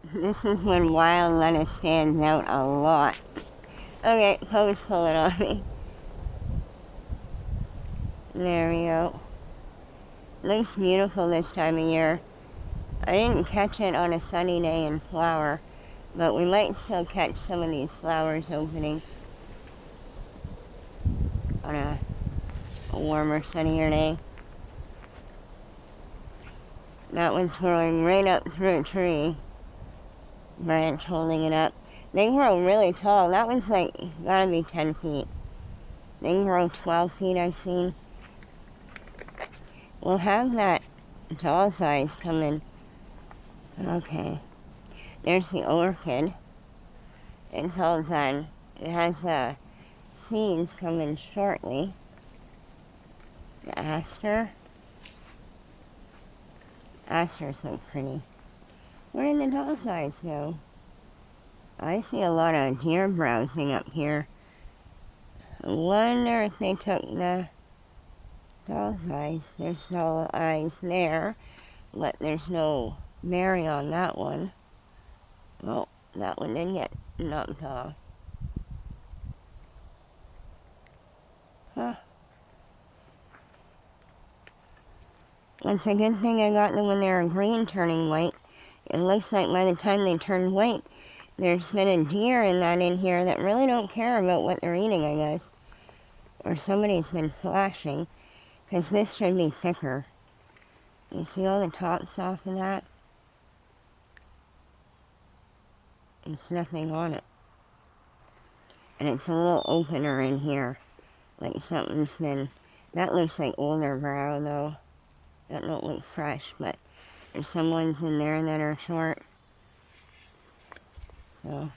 This is when wild lettuce stands out a lot. Okay, Po's pulling on me. There we go. Looks beautiful this time of year. I didn't catch it on a sunny day in flower, but we might still catch some of these flowers opening on a warmer, sunnier day. That one's growing right up through a tree. Branch holding it up. They grow really tall. That one's like, gotta be 10 feet. They can grow 12 feet, I've seen. We'll have that doll size come in. Okay. There's the orchid. It's all done. It has seeds coming shortly. The aster. Asters look pretty. Where did the doll size go? I see a lot of deer browsing up here. I wonder if they took the doll's eyes. There's no eyes there, but there's no berry on that one. Oh, that one didn't get knocked off. Huh. That's a good thing I got them when they were green turning white. It looks like by the time they turn white, there's been a deer and that in here that really don't care about what they're eating, I guess. Or somebody's been slashing, because this should be thicker. You see all the tops off of that? There's nothing on it. And it's a little opener in here, like something's been... That looks like older brow, though. That don't look fresh, but there's some ones in there that are short. So...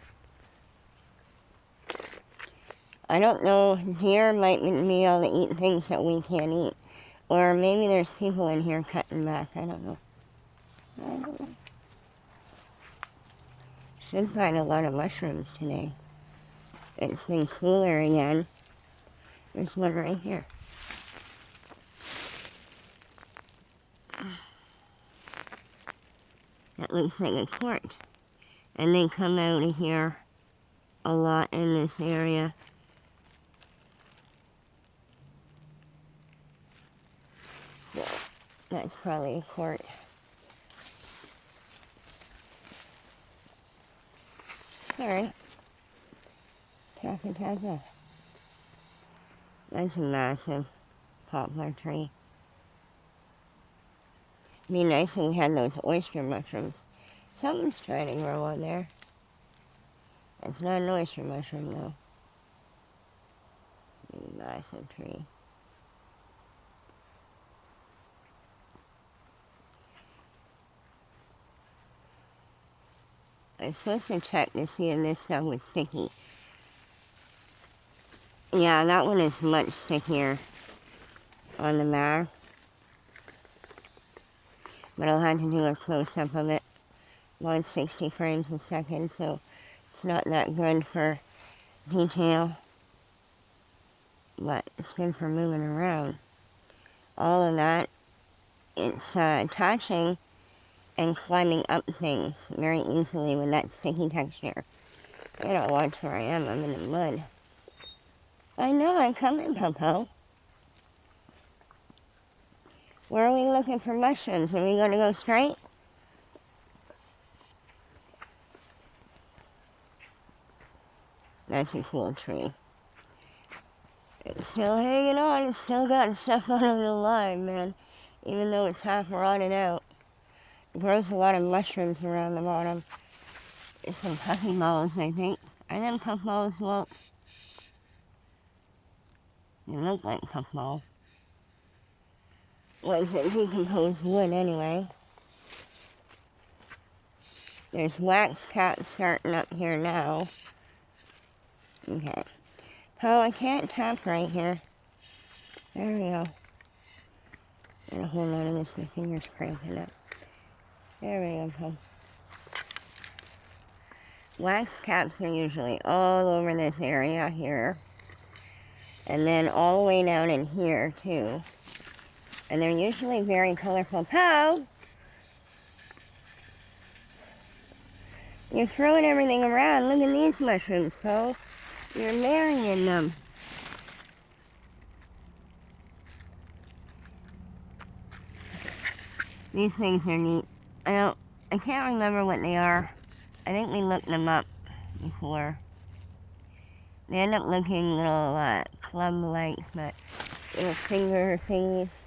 I don't know, deer might be able to eat things that we can't eat. Or maybe there's people in here cutting back, I don't know. Should find a lot of mushrooms today. It's been cooler again. There's one right here. That looks like a quart. And they come out of here a lot in this area. So that's probably a quart. Sorry. Taka. That's a massive poplar tree. It'd be nice if we had those oyster mushrooms. Something's trying to grow on there. It's not an oyster mushroom, though. Massive tree. I was supposed to check to see if this stuff was sticky. Yeah, that one is much stickier on the back. But I'll have to do a close-up of it. 160 frames a second, so it's not that good for detail. But it's good for moving around. All of that, it's attaching and climbing up things very easily with that sticky texture. I gotta watch where I am, I'm in the mud. I know, I'm coming, Popo. Where are we looking for mushrooms? Are we gonna go straight? That's a cool tree. It's still hanging on, it's still got stuff on it alive, man. Even though it's half rotted out. It grows a lot of mushrooms around the bottom. There's some puffy balls, I think. Are them puff balls, Walt? They look like puff balls. Was it decomposed wood, anyway? There's wax caps starting up here now. Okay. Oh, I can't tap right here. There we go. Gotta hold on to this, my finger's cramping up. There we go, Poe. Wax caps are usually all over this area here. And then all the way down in here, too. And they're usually very colorful. Poe! You're throwing everything around. Look at these mushrooms, Poe. You're marrying them. These things are neat. I can't remember what they are. I think we looked them up before. They end up looking little club-like, but little finger thingies.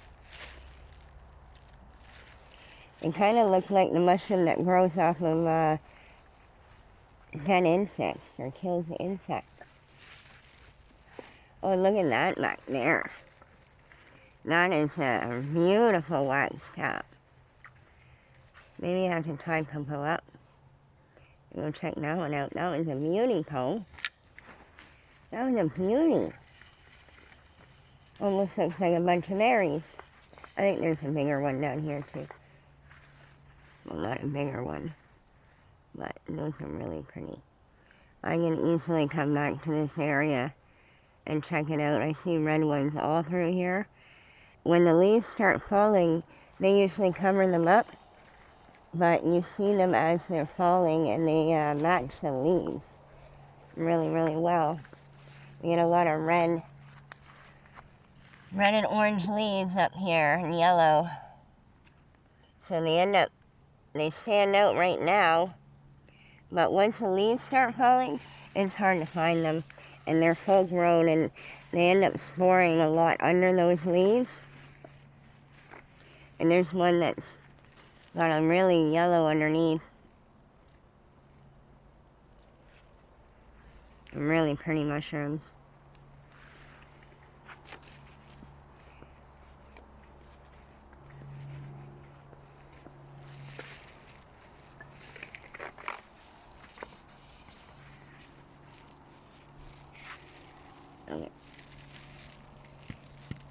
It kind of looks like the mushroom that grows off of dead insects or kills the insect. Oh, look at that back there. That is a beautiful wax cap. Maybe I have to tie Popo up. Go check that one out. That was a beauty, Poe. That was a beauty. Almost looks like a bunch of berries. I think there's a bigger one down here too. Well, not a bigger one, but those are really pretty. I can easily come back to this area and check it out. I see red ones all through here. When the leaves start falling, they usually cover them up, but you see them as they're falling and they match the leaves really, really well. We get a lot of red and orange leaves up here and yellow. So they stand out right now, but once the leaves start falling, it's hard to find them. And they're full grown and they end up sporing a lot under those leaves. And there's one that's got a really yellow underneath. Really pretty mushrooms. Okay.